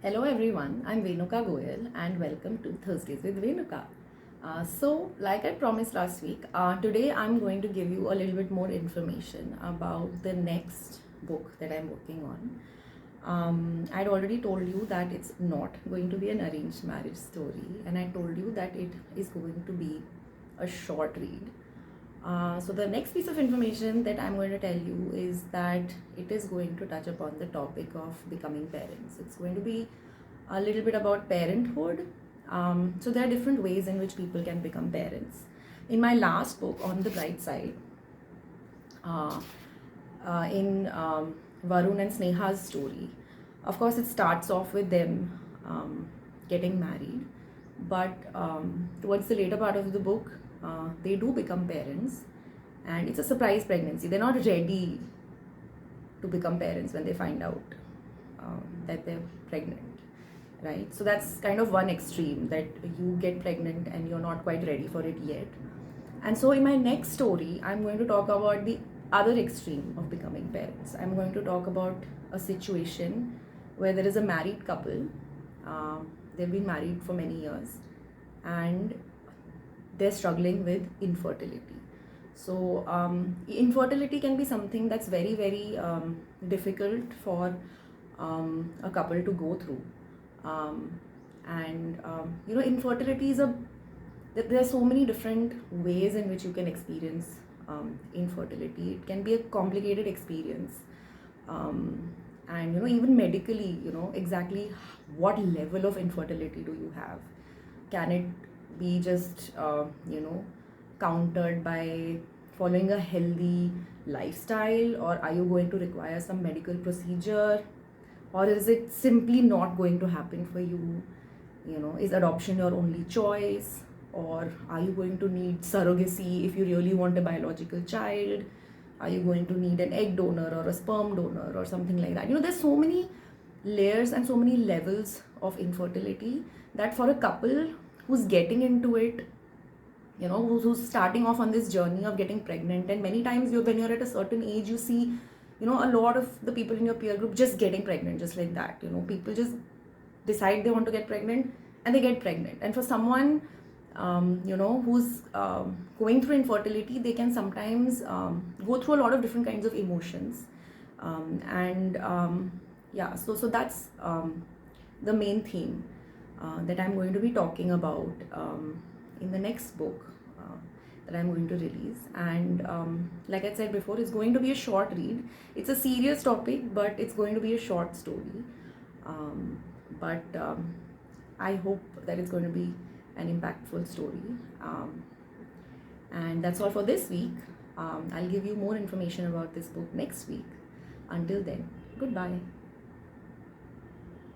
Hello everyone, I'm Venuka Goyal and welcome to Thursdays with Venuka. Like I promised last week, today I'm going to give you a little bit more information about the next book that I'm working on. I'd already told you that it's not going to be an arranged marriage story, and I told you that it is going to be a short read. So the next piece of information that I'm going to tell you is that it is going to touch upon the topic of becoming parents. It's going to be a little bit about parenthood. So there are different ways in which people can become parents. In my last book, On the Bright Side, in Varun and Sneha's story, of course it starts off with them getting married, but towards the later part of the book, they do become parents, and it's a surprise pregnancy. They're not ready to become parents when they find out that they're pregnant, right? So that's kind of one extreme, that you get pregnant and you're not quite ready for it yet. And so in my next story, I'm going to talk about the other extreme of becoming parents. I'm going to talk about a situation where there is a married couple. They've been married for many years and they're struggling with infertility. So infertility can be something that's very, very difficult for a couple to go through. Infertility is there are so many different ways in which you can experience infertility. It can be a complicated experience. And even medically, exactly what level of infertility do you have? Can it be just countered by following a healthy lifestyle, or are you going to require some medical procedure, or is it simply not going to happen for you? Is adoption your only choice, or are you going to need surrogacy if you really want a biological child? Are you going to need an egg donor or a sperm donor or something like that? There's so many layers and so many levels of infertility that for a couple who's getting into it, who's starting off on this journey of getting pregnant, and many times when you're at a certain age, you see, a lot of the people in your peer group just getting pregnant just like that. People just decide they want to get pregnant and they get pregnant. And for someone, who's going through infertility, they can sometimes go through a lot of different kinds of emotions. So that's the main theme that I'm going to be talking about in the next book that I'm going to release. And like I said before, it's going to be a short read. It's a serious topic, but it's going to be a short story. But I hope that it's going to be an impactful story. And that's all for this week. I'll give you more information about this book next week. Until then, goodbye.